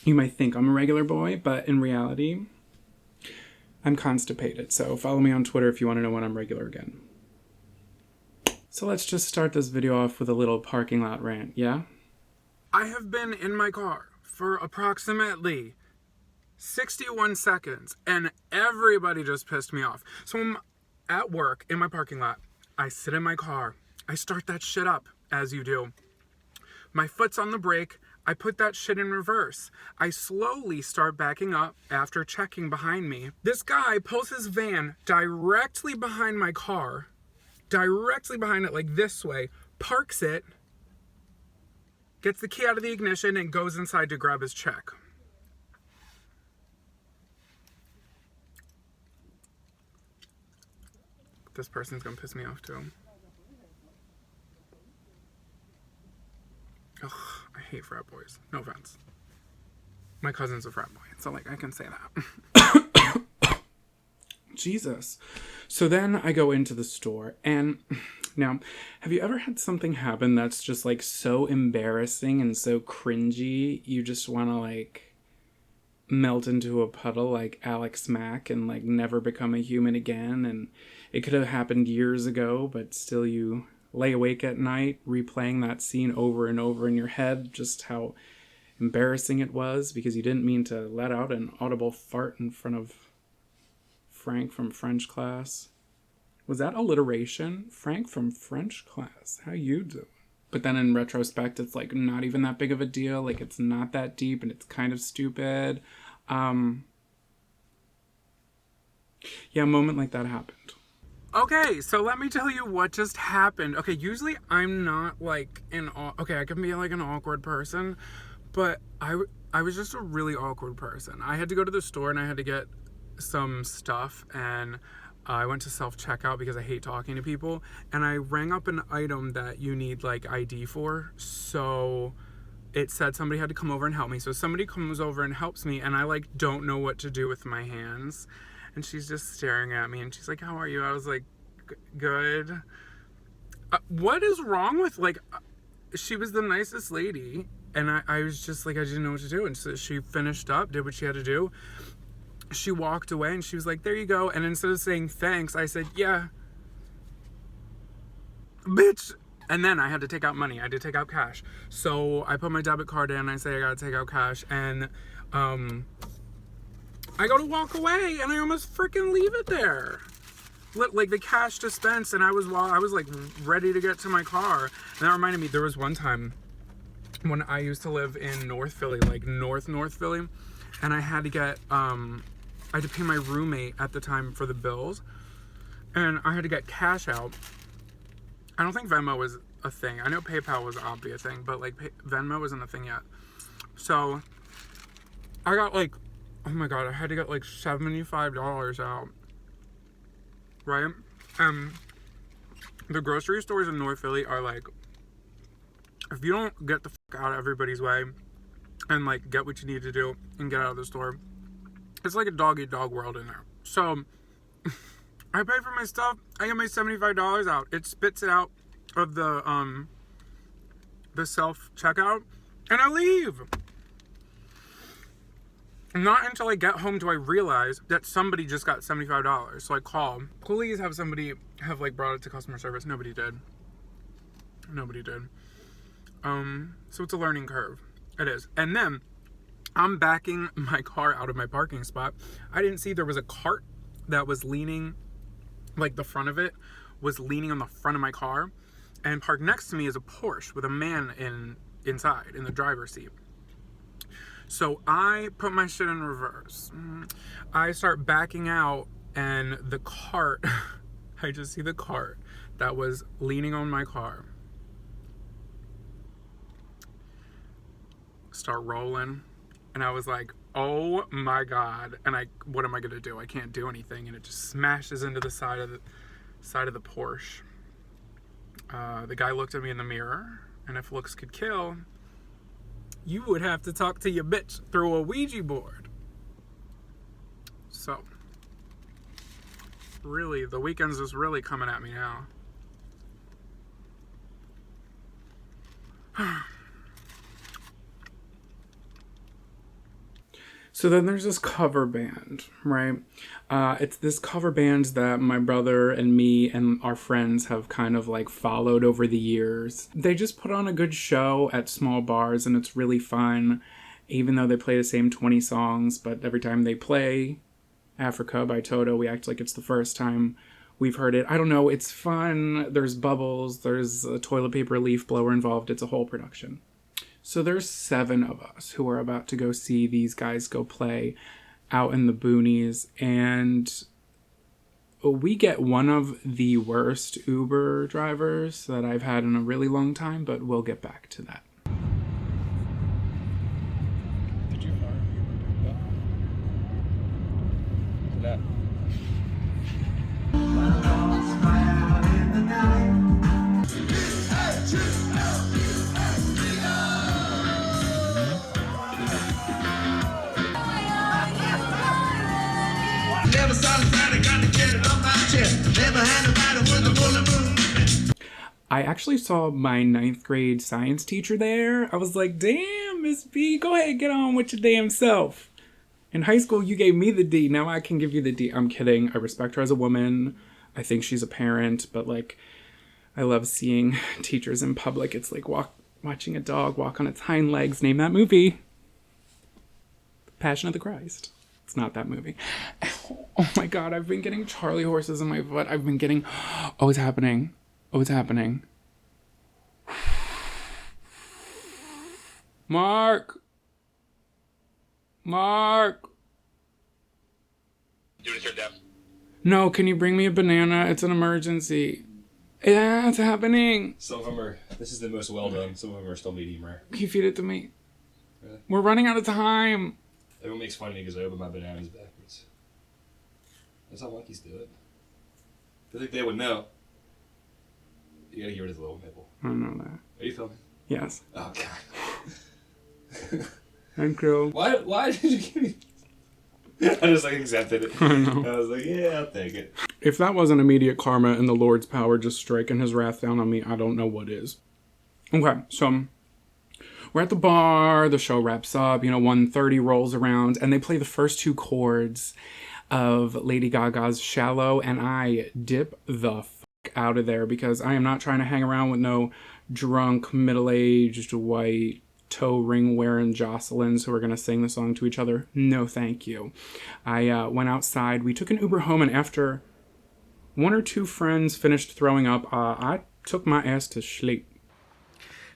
You might think I'm a regular boy, but in reality, I'm constipated. So follow me on Twitter if you want to know when I'm regular again. So let's just start this video off with a little parking lot rant, yeah? I have been in my car for approximately 61 seconds, and everybody just pissed me off. So I'm at work in my parking lot. I sit in my car. I start that shit up, as you do. My foot's on the brake. I put that shit in reverse. I slowly start backing up after checking behind me. This guy pulls his van directly behind my car, directly behind it, like this way, parks it, gets the key out of the ignition, and goes inside to grab his check. This person's gonna piss me off too. Ugh, I hate frat boys. No offense. My cousin's a frat boy, so like I can say that. Jesus. So then I go into the store, and now, have you ever had something happen that's just like so embarrassing and so cringy, you just want to like melt into a puddle like Alex Mack and like never become a human again? And it could have happened years ago, but still you lay awake at night replaying that scene over and over in your head, just how embarrassing it was because you didn't mean to let out an audible fart in front of Frank from French class. Was that alliteration? Frank from French class. How you doing? But then in retrospect, it's like not even that big of a deal. Like it's not that deep and it's kind of stupid. Yeah, a moment like that happened. Okay, so let me tell you what just happened. Okay, usually I'm not like okay, I can be like an awkward person, but I was just a really awkward person. I had to go to the store and I had to get some stuff, and I went to self-checkout because I hate talking to people, and I rang up an item that you need like ID for, so it said somebody had to come over and help me. So somebody comes over and helps me, and I like don't know what to do with my hands. And she's just staring at me, and she's like, how are you? I was like, good. What is wrong with, like, she was the nicest lady, and I was just like, I didn't know what to do. And so she finished up, did what she had to do. She walked away, and she was like, there you go. And instead of saying thanks, I said, yeah. Bitch. And then I had to take out money. I had to take out cash. So I put my debit card in, and I say I gotta take out cash, and, I go to walk away, and I almost freaking leave it there. Like the cash dispense, and I was like ready to get to my car. And that reminded me, there was one time when I used to live in North Philly, like North Philly, and I had to get I had to pay my roommate at the time for the bills, and I had to get cash out. I don't think Venmo was a thing. I know PayPal was obviously a thing, but like Venmo wasn't a thing yet. So I got like, oh my god, I had to get like $75 out, right? The grocery stores in North Philly are like, if you don't get the fuck out of everybody's way and like get what you need to do and get out of the store, it's like a dog-eat-dog world in there. So I pay for my stuff, I get my $75 out, it spits it out of the self-checkout, and I leave. Not until I get home do I realize that somebody just got $75. So I call. Please have somebody have like brought it to customer service. Nobody did. So it's a learning curve. It is. And then I'm backing my car out of my parking spot. I didn't see there was a cart that was leaning, like the front of it was leaning on the front of my car. And parked next to me is a Porsche with a man inside in the driver's seat. So I put my shit in reverse. I start backing out, and the cart, I just see the cart that was leaning on my car start rolling, and I was like, oh my god. And what am I gonna do? I can't do anything, and it just smashes into the side of the Porsche. The guy looked at me in the mirror, and if looks could kill, you would have to talk to your bitch through a Ouija board. So, really, the weekend's just really coming at me now. So then there's this cover band, right? It's this cover band that my brother and me and our friends have kind of like followed over the years. They just put on a good show at small bars and it's really fun, even though they play the same 20 songs. But every time they play Africa by Toto, we act like it's the first time we've heard it. I don't know, it's fun. There's bubbles, there's a toilet paper leaf blower involved. It's a whole production. So there's 7 of us who are about to go see these guys go play out in the boonies, and we get one of the worst Uber drivers that I've had in a really long time, but we'll get back to that. Did you hire Uber? No. I actually saw my 9th grade science teacher there. I was like, damn, Miss B, go ahead, get on with your damn self. In high school, you gave me the D. Now I can give you the D. I'm kidding. I respect her as a woman. I think she's a parent, but like, I love seeing teachers in public. It's like watching a dog walk on its hind legs. Name that movie. Passion of the Christ. It's not that movie. Oh my God, I've been getting Charlie horses in my foot. I've been getting, oh, it's happening. Oh, it's happening. Mark. You want to turn down? No, can you bring me a banana? It's an emergency. Yeah, it's happening. Some of them are, this is the most well done. Some of them are still medium rare. Can you feed it to me? Really? We're running out of time. Everyone makes fun of me because I open my bananas backwards. That's how monkeys do it. I think they would know. You gotta get rid of the little nipple. I don't know that. Are you filming? Yes. Oh, God. Thank you. Why did you give me... I just like accepted it. I know. I was like, yeah, I'll take it. If that wasn't immediate karma and the Lord's power just striking his wrath down on me, I don't know what is. Okay, so we're at the bar, the show wraps up, 1:30 rolls around, and they play the first 2 chords of Lady Gaga's Shallow, and I dip the out of there because I am not trying to hang around with no drunk, middle-aged, white, toe ring wearing Jocelyn's who are going to sing the song to each other. No, thank you. I went outside. We took an Uber home, and after 1 or 2 friends finished throwing up, I took my ass to sleep.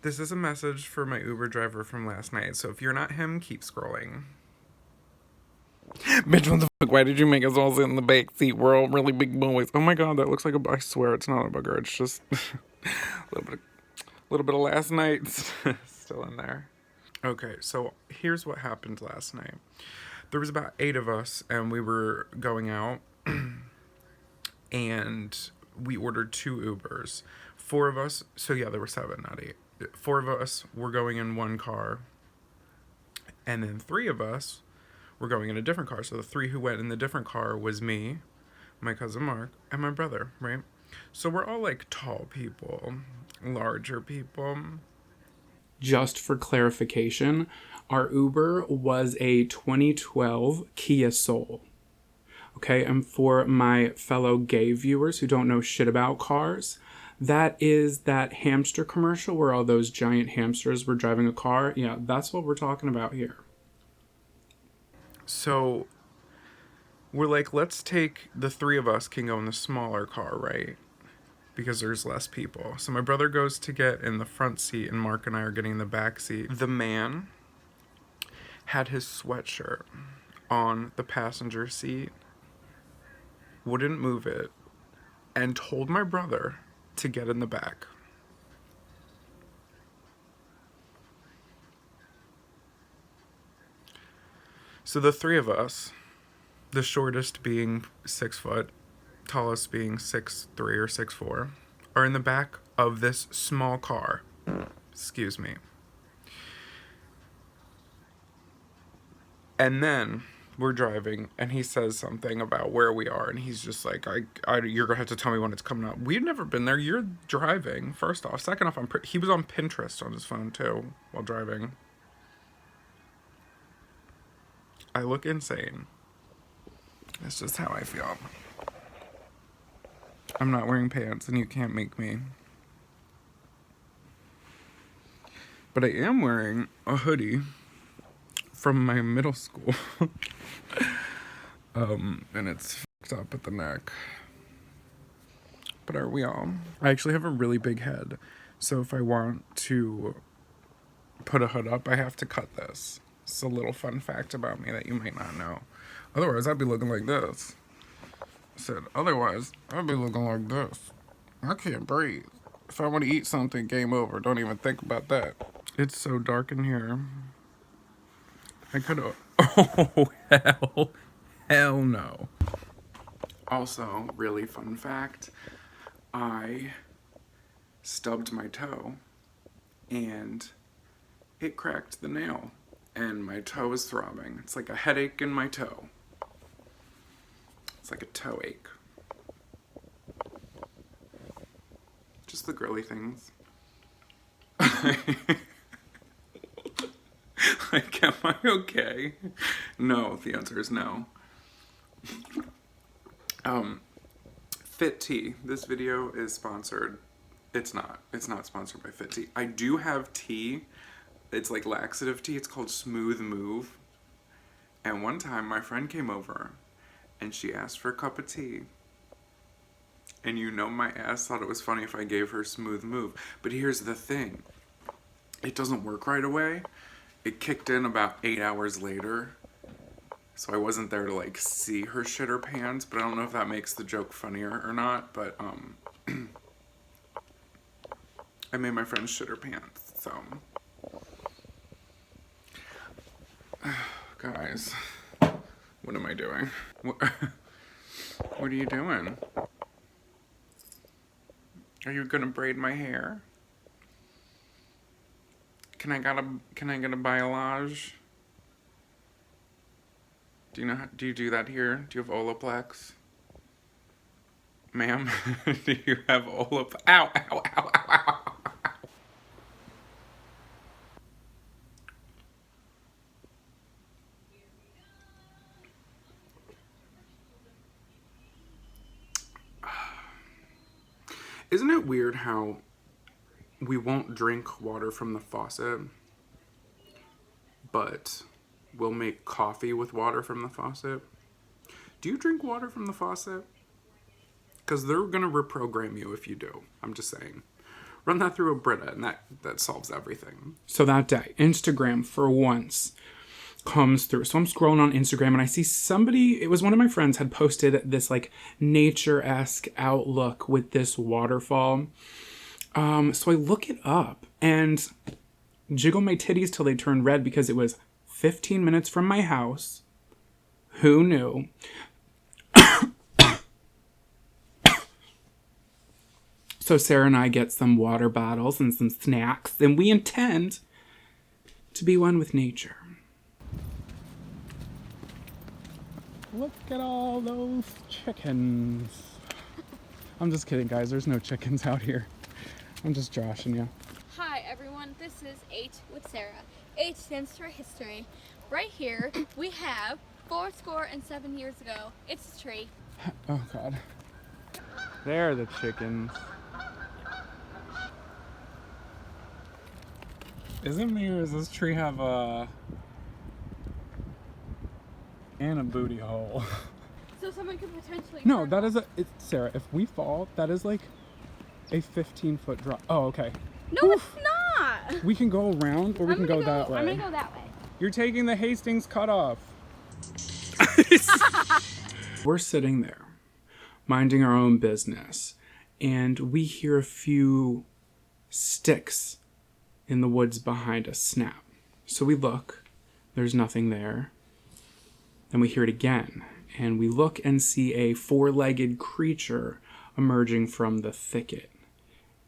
This is a message for my Uber driver from last night, so if you're not him, keep scrolling. Bitch, what the fuck? Why did you make us all sit in the back seat? We're all really big boys. Oh my God, that looks like I swear it's not a booger. It's just a little bit of last night still in there. Okay, so here's what happened last night. There was about 8 of us, and we were going out, and we ordered 2 Ubers. 4 of us, so yeah, there were 7, not 8. 4 of us were going in one car, and then 3 of us were going in a different car. So the 3 who went in the different car was me, my cousin Mark, and my brother, right? So we're all like tall people, larger people. Just for clarification, our Uber was a 2012 Kia Soul. Okay, and for my fellow gay viewers who don't know shit about cars, that is that hamster commercial where all those giant hamsters were driving a car. Yeah, that's what we're talking about here. So we're like, let's take the 3 of us can go in the smaller car, right? Because there's less people. So my brother goes to get in the front seat and Mark and I are getting in the back seat. The man had his sweatshirt on the passenger seat, wouldn't move it, and told my brother to get in the back. So the 3 of us, the shortest being 6 foot, tallest being 6'3" or 6'4", are in the back of this small car. Excuse me. And then we're driving, and he says something about where we are, and he's just like, you're gonna have to tell me when it's coming up. We've never been there. You're driving, first off. Second off, he was on Pinterest on his phone, too, while driving. I look insane. That's just how I feel. I'm not wearing pants and you can't make me. But I am wearing a hoodie from my middle school. And it's fucked up at the neck. But are we all? I actually have a really big head. So if I want to put a hood up, I have to cut this. It's a little fun fact about me that you might not know. Otherwise, I'd be looking like this. I said, otherwise, I'd be looking like this. I can't breathe. If I want to eat something, game over. Don't even think about that. It's so dark in here. I could have... Oh, hell. Hell no. Also, really fun fact, I stubbed my toe and it cracked the nail and my toe is throbbing. It's like a headache in my toe. It's like a toe ache. Just the girly things. Like, am I okay? No, the answer is no. Fit Tea. This video is sponsored. It's not sponsored by Fit Tea. I do have tea. It's like laxative tea. It's called Smooth Move. And one time my friend came over and she asked for a cup of tea. And you know my ass thought it was funny if I gave her Smooth Move. But here's the thing. It doesn't work right away. It kicked in about 8 hours later. So I wasn't there to like see her shit her pants, but I don't know if that makes the joke funnier or not, but I made my friend shit her pants, so. Guys, what am I doing? What are you doing? Are you gonna braid my hair? Can I get a balayage? Do you do that here? Do you have Olaplex? Ma'am, do you have Olaplex? Ow, ow, ow, ow, ow. Isn't it weird how we won't drink water from the faucet, but we'll make coffee with water from the faucet? Do you drink water from the faucet? Because they're going to reprogram you if you do. I'm just saying. Run that through a Brita and that solves everything. So that day, Instagram for once comes through. So I'm scrolling on Instagram and I see somebody, it was one of my friends, had posted this like nature-esque outlook with this waterfall. So I look it up and jiggle my titties till they turn red because it was 15 minutes from my house. Who knew? So Sarah and I get some water bottles and some snacks, and we intend to be one with nature. Look at all those chickens. I'm just kidding, guys. There's no chickens out here. I'm just joshing you. Hi, everyone. This is 8 with Sarah. 8 stands for history. Right here, we have 407 years ago. It's a tree. Oh, God. There are the chickens. Isn't me or does this tree have a... and a booty hole? So someone could potentially... No, that is a... Sarah, if we fall, that is like a 15-foot drop. Oh, okay. No, Oof. it's not! We can go around or we can go that way. I'm gonna go that way. You're taking the Hastings cutoff. We're sitting there, minding our own business, and we hear a few sticks in the woods behind us snap. So we look, there's nothing there. Then we hear it again, and we look and see a 4-legged creature emerging from the thicket.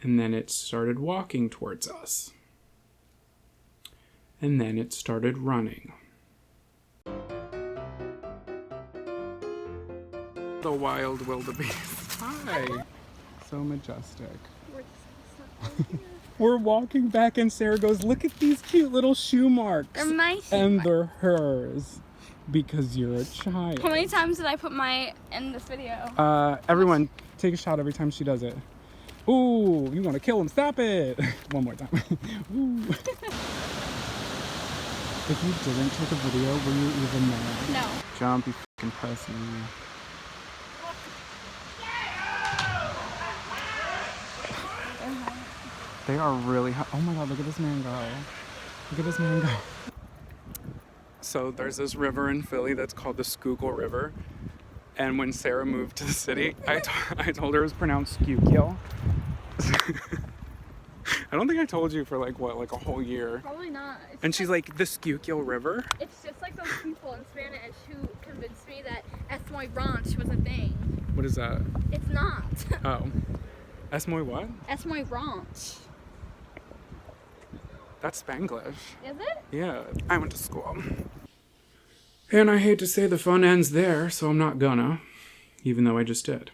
And then it started walking towards us. And then it started running. The wild wildebeest. Hi. So majestic. We're walking back and Sarah goes, look at these cute little shoe marks. They're my shoe And marks. they're hers. because you're a child. How many times did I put my in this video? Everyone, take a shot every time she does it. Ooh, you want to kill him? Stop it! One more time. Ooh. If you didn't take a video, were you even mad? No. Jump, you fucking pussy. They are really hot. Oh my god, look at this man go. Look at this man go. So there's this river in Philly that's called the Schuylkill River. And when Sarah moved to the city, I told her it was pronounced Schuylkill. I don't think I told you for like a whole year. Probably not. It's And she's like, the Schuylkill River? It's just like those people in Spanish who convinced me that Es muy ranch was a thing. What is that? It's not. Oh. Es muy what? Es muy ranch. That's Spanglish. Is it? Yeah, I went to school. And I hate to say the fun ends there, so I'm not gonna, even though I just did.